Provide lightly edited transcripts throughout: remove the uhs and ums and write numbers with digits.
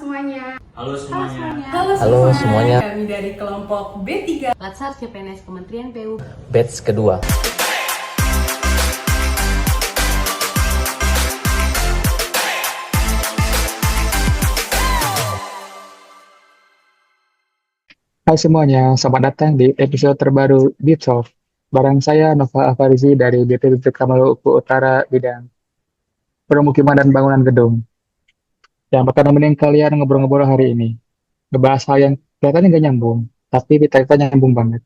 semuanya. Halo semuanya. Halo semuanya. Kami dari kelompok B3 Latsar CPNS Kementerian PU Batch kedua. Hai semuanya, selamat datang di episode terbaru Deep Talk. Bareng saya Nova Afarizi dari BPBPK Maluku Utara bidang permukiman dan bangunan gedung. Yang bakal nemenin kalian ngobrol-ngobrol hari ini. Ngebahas hal yang kelihatannya gak nyambung, tapi kita nyambung banget.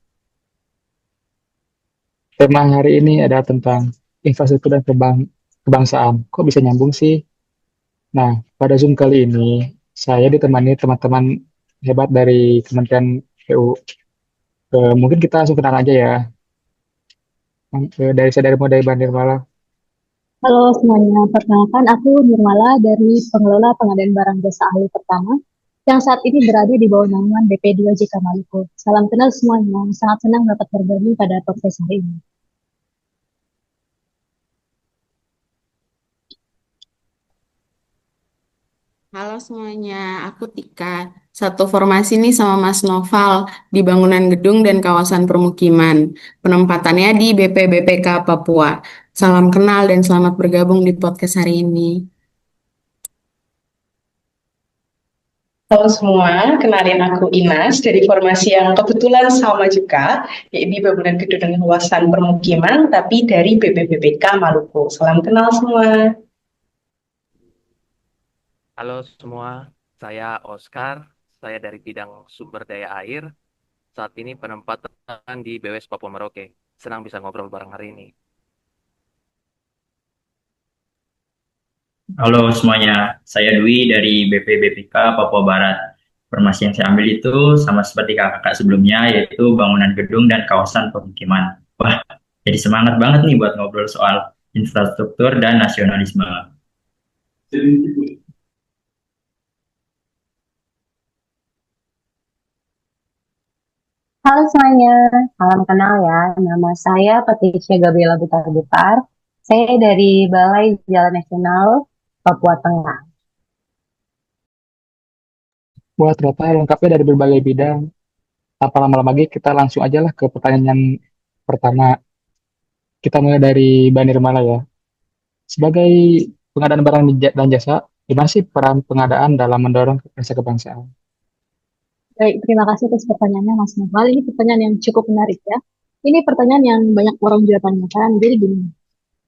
Tema hari ini adalah tentang infrastruktur dan kebangsaan. Kok bisa nyambung sih? Nah, pada Zoom kali ini, saya ditemani teman-teman hebat dari Kementerian PU. Mungkin kita langsung kenalan aja ya. Dari saya dari Bandir Malah. Halo semuanya, perkenalkan aku Nirmala dari Pengelola Pengadaan Barang Jasa Ahli Pertama yang saat ini berada di bawah naungan BP2 JK Maluku. Salam kenal semuanya, sangat senang dapat berbagi pada podcast hari ini. Halo semuanya, aku Tika. Satu formasi nih sama Mas Noval di bangunan gedung dan kawasan permukiman. Penempatannya di BPBPK Papua. Salam kenal dan selamat bergabung di podcast hari ini. Halo semua, kenalin aku Inas dari formasi yang kebetulan sama juga, yaitu bangunan gedung dan kawasan permukiman, tapi dari BPBPK Maluku. Salam kenal semua. Halo semua, saya Oscar, saya dari bidang sumber daya air. Saat ini penempatan di BWS Papua Merauke. Senang bisa ngobrol bareng hari ini. Halo semuanya, saya Dwi dari BPBPK Papua Barat. Formasi yang saya ambil itu sama seperti kakak-kakak sebelumnya, yaitu bangunan gedung dan kawasan permukiman. Wah, jadi semangat banget nih buat ngobrol soal infrastruktur dan nasionalisme. Halo semuanya, salam kenal ya. Nama saya Patricia Gabriela Butar-Butar. Saya dari Balai Jalan Nasional Papua Tengah. Wah, ternyata lengkapnya dari berbagai bidang. Tanpa lama-lama lagi, kita langsung aja lah ke pertanyaan yang pertama. Kita mulai dari Bandir Malah ya. Sebagai pengadaan barang dan jasa, gimana sih peran pengadaan dalam mendorong rasa kebangsaan? Baik, terima kasih atas pertanyaannya Mas Noval. Ini pertanyaan yang cukup menarik ya. Ini pertanyaan yang banyak orang juga tanyakan. Jadi gini,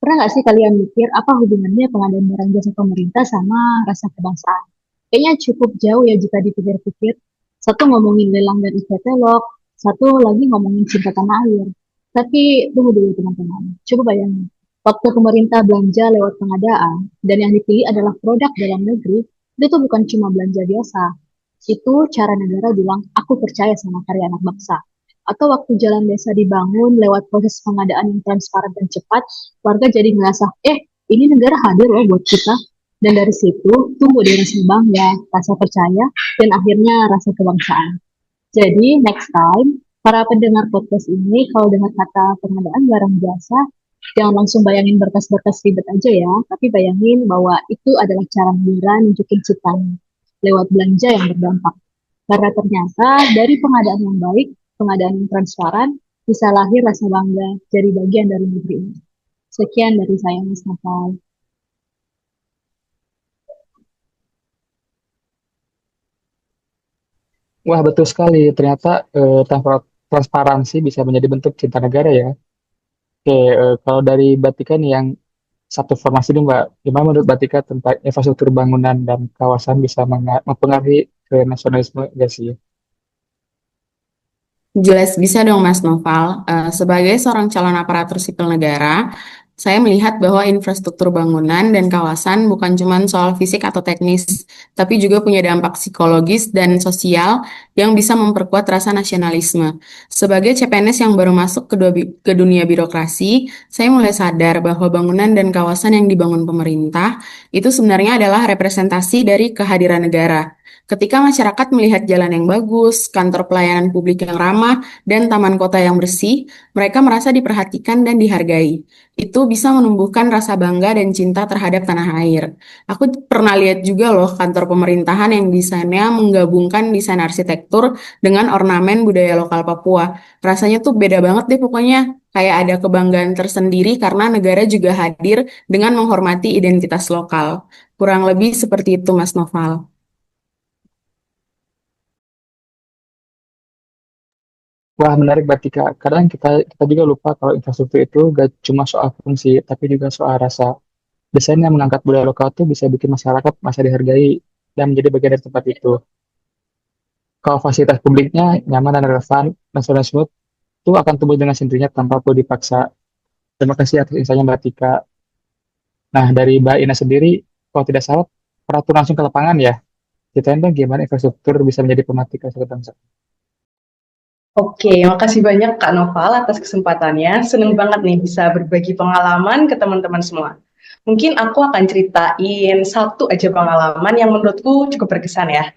pernah nggak sih kalian mikir apa hubungannya pengadaan barang jasa pemerintah sama rasa kebangsaan? Kayaknya cukup jauh ya jika dipikir-pikir. Satu ngomongin lelang dan e-katalog, satu lagi ngomongin cinta tanah air. Tapi tunggu dulu teman-teman, coba bayangin. Waktu pemerintah belanja lewat pengadaan, dan yang dipilih adalah produk dalam negeri, itu tuh bukan cuma belanja biasa. Itu cara negara bilang, aku percaya sama karya anak bangsa. Atau waktu jalan desa dibangun lewat proses pengadaan yang transparan dan cepat, warga jadi ngerasa, ini negara hadir loh buat kita. Dan dari situ, tumbuh deh rasa bangga, rasa percaya, dan akhirnya rasa kebangsaan. Jadi, next time, para pendengar podcast ini, kalau dengar kata pengadaan barang jasa, jangan langsung bayangin berkas-berkas ribet aja ya, tapi bayangin bahwa itu adalah cara negara nunjukin citanya lewat belanja yang berdampak. Karena ternyata dari pengadaan yang baik, pengadaan yang transparan, bisa lahir rasa bangga jadi bagian dari negeri ini. Sekian dari saya, Mas Noval. Wah, betul sekali. Ternyata transparansi bisa menjadi bentuk cinta negara ya. Oke, kalau dari Batika nih yang satu formasi ini Mbak, gimana menurut Batika tentang infrastruktur bangunan dan kawasan bisa mempengaruhi ke nasionalisme gak sih? Jelas bisa dong Mas Noval. Sebagai seorang calon aparatur sipil negara, saya melihat bahwa infrastruktur bangunan dan kawasan bukan cuma soal fisik atau teknis, tapi juga punya dampak psikologis dan sosial yang bisa memperkuat rasa nasionalisme. Sebagai CPNS yang baru masuk ke dunia birokrasi, saya mulai sadar bahwa bangunan dan kawasan yang dibangun pemerintah itu sebenarnya adalah representasi dari kehadiran negara. Ketika masyarakat melihat jalan yang bagus, kantor pelayanan publik yang ramah, dan taman kota yang bersih, mereka merasa diperhatikan dan dihargai. Itu bisa menumbuhkan rasa bangga dan cinta terhadap tanah air. Aku pernah lihat juga loh kantor pemerintahan yang desainnya menggabungkan desain arsitektur dengan ornamen budaya lokal Papua. Rasanya tuh beda banget deh pokoknya. Kayak ada kebanggaan tersendiri karena negara juga hadir dengan menghormati identitas lokal. Kurang lebih seperti itu, Mas Noval. Wah, menarik berarti Kak. Kadang kita kita juga lupa kalau infrastruktur itu gak cuma soal fungsi, tapi juga soal rasa. Desain yang mengangkat budaya lokal tuh bisa bikin masyarakat merasa dihargai dan menjadi bagian dari tempat itu. Kalau fasilitas publiknya nyaman dan relevan, nasional smooth, itu akan tumbuh dengan sendirinya tanpa perlu dipaksa. Terima kasih atas insight-nya Mbak Tika. Nah, dari Mbak Ina sendiri, kalau tidak salah, pernah turun langsung ke lapangan ya? Ceritain dong gimana infrastruktur bisa menjadi pematik suatu bangsa. Oke, makasih banyak Kak Noval atas kesempatannya. Seneng banget nih bisa berbagi pengalaman ke teman-teman semua. Mungkin aku akan ceritain satu aja pengalaman yang menurutku cukup berkesan ya.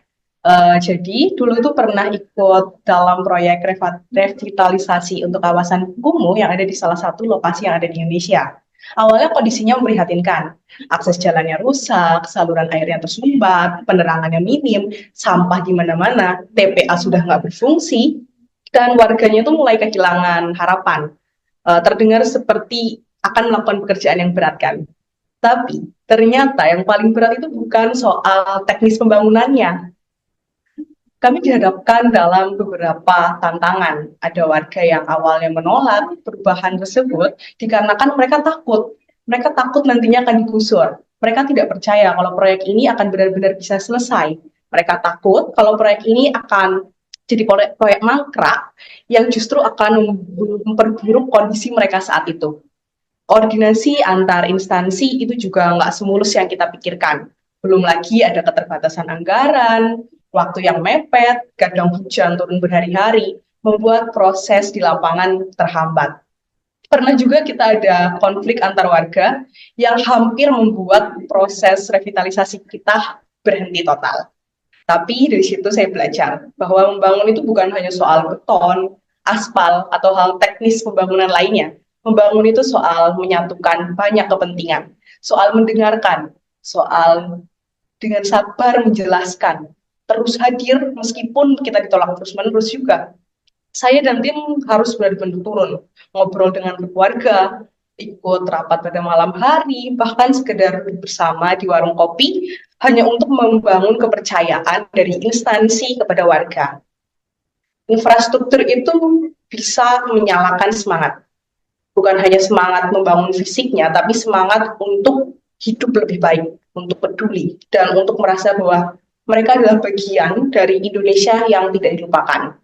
Jadi dulu itu pernah ikut dalam proyek revitalisasi untuk kawasan kumuh yang ada di salah satu lokasi yang ada di Indonesia. Awalnya kondisinya memprihatinkan, akses jalannya rusak, saluran airnya tersumbat, penerangannya minim, sampah di mana-mana, TPA sudah nggak berfungsi, dan warganya itu mulai kehilangan harapan. Terdengar seperti akan melakukan pekerjaan yang berat kan. Tapi ternyata yang paling berat itu bukan soal teknis pembangunannya, kami dihadapkan dalam beberapa tantangan. Ada warga yang awalnya menolak perubahan tersebut dikarenakan mereka takut. Mereka takut nantinya akan digusur. Mereka tidak percaya kalau proyek ini akan benar-benar bisa selesai. Mereka takut kalau proyek ini akan jadi proyek mangkrak yang justru akan memperburuk kondisi mereka saat itu. Koordinasi antar instansi itu juga nggak semulus yang kita pikirkan. Belum lagi ada keterbatasan anggaran, waktu yang mepet, kadang hujan turun berhari-hari, membuat proses di lapangan terhambat. Pernah juga kita ada konflik antar warga yang hampir membuat proses revitalisasi kita berhenti total. Tapi dari situ saya belajar bahwa membangun itu bukan hanya soal beton, aspal, atau hal teknis pembangunan lainnya. Membangun itu soal menyatukan banyak kepentingan, soal mendengarkan, soal dengan sabar menjelaskan, terus hadir meskipun kita ditolak terus-menerus juga. Saya dan tim harus benar-benar turun, ngobrol dengan keluarga, ikut rapat pada malam hari, bahkan sekedar bersama di warung kopi, hanya untuk membangun kepercayaan dari instansi kepada warga. Infrastruktur itu bisa menyalakan semangat, bukan hanya semangat membangun fisiknya, tapi semangat untuk hidup lebih baik, untuk peduli, dan untuk merasa bahwa mereka adalah bagian dari Indonesia yang tidak dilupakan.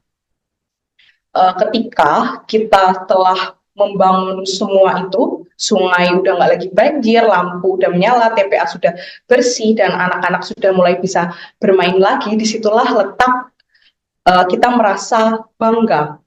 Ketika kita telah membangun semua itu, sungai udah nggak lagi banjir, lampu udah menyala, TPA sudah bersih, dan anak-anak sudah mulai bisa bermain lagi, disitulah letak kita merasa bangga.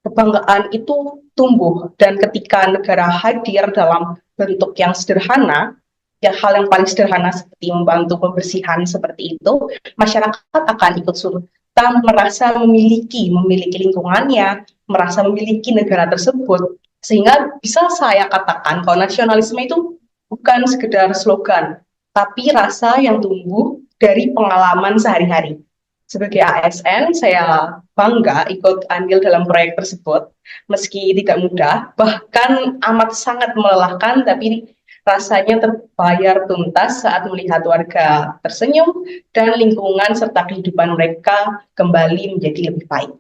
Kebanggaan itu tumbuh, dan ketika negara hadir dalam bentuk yang sederhana, ya hal yang paling sederhana seperti membantu pembersihan seperti itu, masyarakat akan ikut serta merasa memiliki lingkungannya, merasa memiliki negara tersebut, sehingga bisa saya katakan kalau nasionalisme itu bukan sekedar slogan, tapi rasa yang tumbuh dari pengalaman sehari-hari. Sebagai ASN, saya bangga ikut andil dalam proyek tersebut, meski tidak mudah, bahkan amat sangat melelahkan, tapi rasanya terbayar tuntas saat melihat warga tersenyum dan lingkungan serta kehidupan mereka kembali menjadi lebih baik.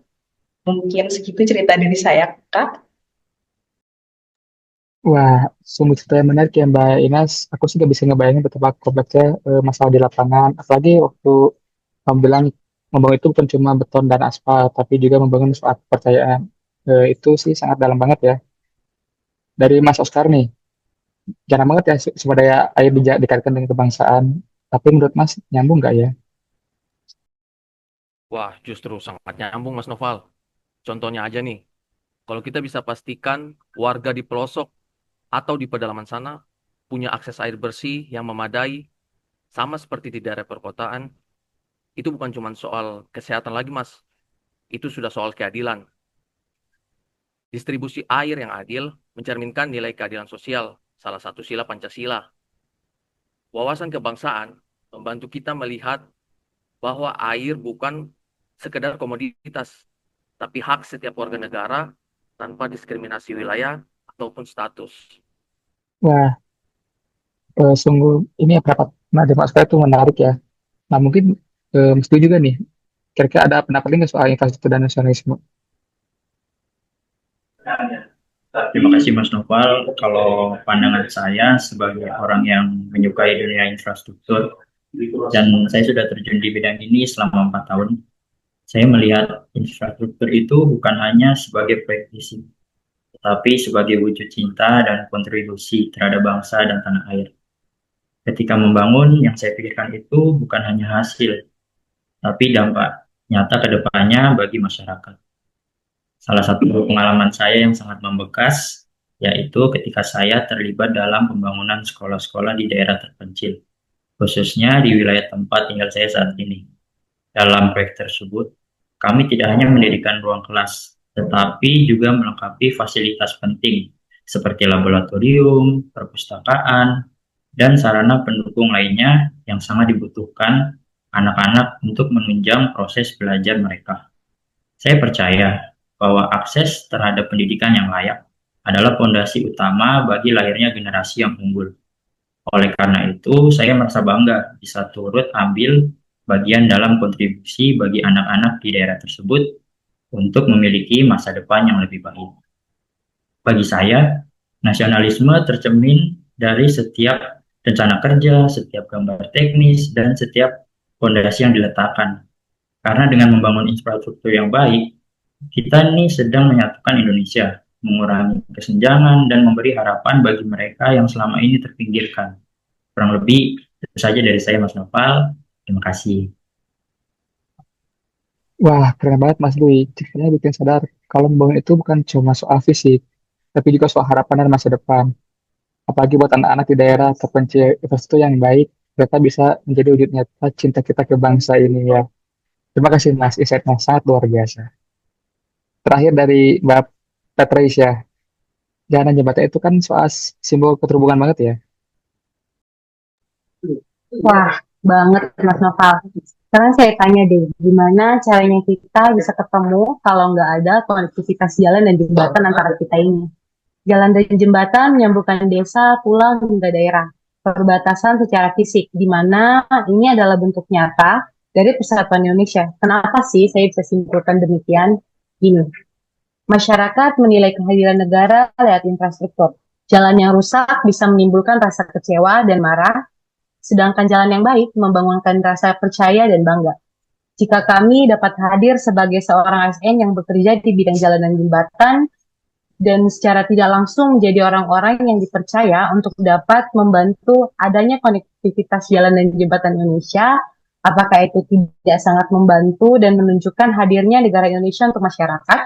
Mungkin segitu cerita dari saya, Kak. Wah, sungguh cerita yang menarik ya Mbak Ines. Aku sih nggak bisa ngebayangin betapa kompleksnya masalah di lapangan. Apalagi waktu kamu bilang membangun itu bukan cuma beton dan aspal, tapi juga membangun suatu kepercayaan. Itu sih sangat dalam banget ya. Dari Mas Oscar nih, jarang banget ya sumber daya air dikaitkan dengan kebangsaan. Tapi menurut Mas, nyambung nggak ya? Wah, justru sangat nyambung, Mas Noval. Contohnya aja nih, kalau kita bisa pastikan warga di pelosok atau di pedalaman sana punya akses air bersih yang memadai, sama seperti di daerah perkotaan, itu bukan cuma soal kesehatan lagi, Mas. Itu sudah soal keadilan. Distribusi air yang adil mencerminkan nilai keadilan sosial, salah satu sila Pancasila. Wawasan kebangsaan membantu kita melihat bahwa air bukan sekedar komoditas, tapi hak setiap warga negara tanpa diskriminasi wilayah ataupun status. Wah, sungguh ini ya pendapat Mas Fahri itu menarik ya. Nah, mungkin setuju juga nih. Kira-kira ada pendapat lain nggak soal infrastruktur dan nasionalisme? Terima kasih Mas Noval. Kalau pandangan saya sebagai orang yang menyukai dunia infrastruktur dan saya sudah terjun di bidang ini selama 4 tahun, saya melihat infrastruktur itu bukan hanya sebagai proyek fisik, tetapi sebagai wujud cinta dan kontribusi terhadap bangsa dan tanah air. Ketika membangun, yang saya pikirkan itu bukan hanya hasil, tapi dampak nyata ke depannya bagi masyarakat. Salah satu pengalaman saya yang sangat membekas, yaitu ketika saya terlibat dalam pembangunan sekolah-sekolah di daerah terpencil, khususnya di wilayah tempat tinggal saya saat ini. Dalam proyek tersebut, kami tidak hanya mendirikan ruang kelas, tetapi juga melengkapi fasilitas penting seperti laboratorium, perpustakaan, dan sarana pendukung lainnya yang sangat dibutuhkan anak-anak untuk menunjang proses belajar mereka. Saya percaya bahwa akses terhadap pendidikan yang layak adalah fondasi utama bagi lahirnya generasi yang unggul. Oleh karena itu, saya merasa bangga bisa turut ambil bagian dalam kontribusi bagi anak-anak di daerah tersebut untuk memiliki masa depan yang lebih baik. Bagi saya, nasionalisme tercermin dari setiap rencana kerja, setiap gambar teknis, dan setiap fondasi yang diletakkan. Karena dengan membangun infrastruktur yang baik, kita ini sedang menyatukan Indonesia, mengurangi kesenjangan, dan memberi harapan bagi mereka yang selama ini terpinggirkan. Kurang lebih itu saja dari saya, Mas Noval. Terima kasih. Wah, keren banget Mas Dwi. Ceritanya bikin sadar kalau membangun itu bukan cuma soal fisik, tapi juga soal harapan dan masa depan. Apalagi buat anak-anak di daerah terpencil infrastruktur yang baik, mereka bisa menjadi wujud nyata cinta kita ke bangsa ini ya. Terima kasih Mas, insight-nya sangat luar biasa. Terakhir dari Mbak Patricia, jalan jembatan itu kan soal simbol keterhubungan banget ya. Wah, banget Mas Noval. Sekarang saya tanya deh, gimana caranya kita bisa ketemu kalau nggak ada konektivitas jalan dan jembatan antara kita ini? Jalan dan jembatan menyambungkan desa, pulau, hingga daerah. Perbatasan secara fisik, di mana ini adalah bentuk nyata dari persatuan Indonesia. Kenapa sih saya bisa simpulkan demikian? Gini, masyarakat menilai kehadiran negara lewat infrastruktur. Jalan yang rusak bisa menimbulkan rasa kecewa dan marah, sedangkan jalan yang baik membangunkan rasa percaya dan bangga. Jika kami dapat hadir sebagai seorang ASN yang bekerja di bidang jalan dan jembatan, dan secara tidak langsung menjadi orang-orang yang dipercaya untuk dapat membantu adanya konektivitas jalan dan jembatan Indonesia, apakah itu tidak sangat membantu dan menunjukkan hadirnya negara Indonesia untuk masyarakat?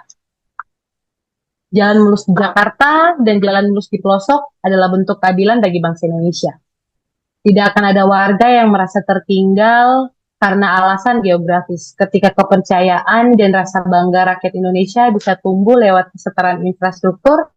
Jalan mulus di Jakarta dan jalan mulus di pelosok adalah bentuk keadilan bagi bangsa Indonesia. Tidak akan ada warga yang merasa tertinggal karena alasan geografis. Ketika kepercayaan dan rasa bangga rakyat Indonesia bisa tumbuh lewat kesetaraan infrastruktur,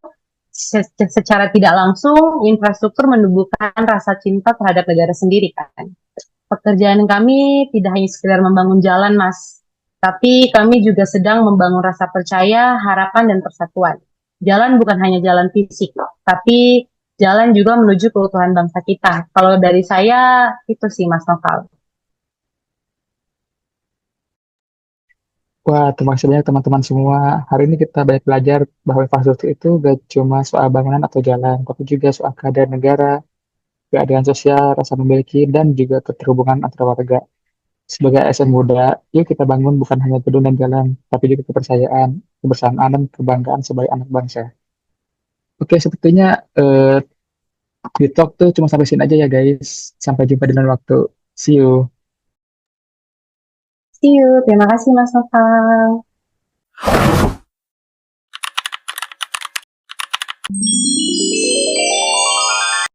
secara tidak langsung infrastruktur menumbuhkan rasa cinta terhadap negara sendiri kan. Pekerjaan kami tidak hanya sekedar membangun jalan, Mas, tapi kami juga sedang membangun rasa percaya, harapan, dan persatuan. Jalan bukan hanya jalan fisik, tapi jalan juga menuju keutuhan bangsa kita. Kalau dari saya, itu sih Mas Noval. Wah, terima kasih banyak teman-teman semua. Hari ini kita banyak belajar bahwa infrastruktur itu gak cuma soal bangunan atau jalan, tapi juga soal keadaan negara, keadaan sosial, rasa memiliki, dan juga keterhubungan antara warga. Sebagai ASN muda, yuk kita bangun bukan hanya gedung dan jalan, tapi juga kepercayaan, kebersamaan, dan kebanggaan sebagai anak bangsa. Oke, sepertinya di talk tuh cuma sampai sini aja ya guys. Sampai jumpa di lain waktu. See you. See you. Terima kasih Mas Noval.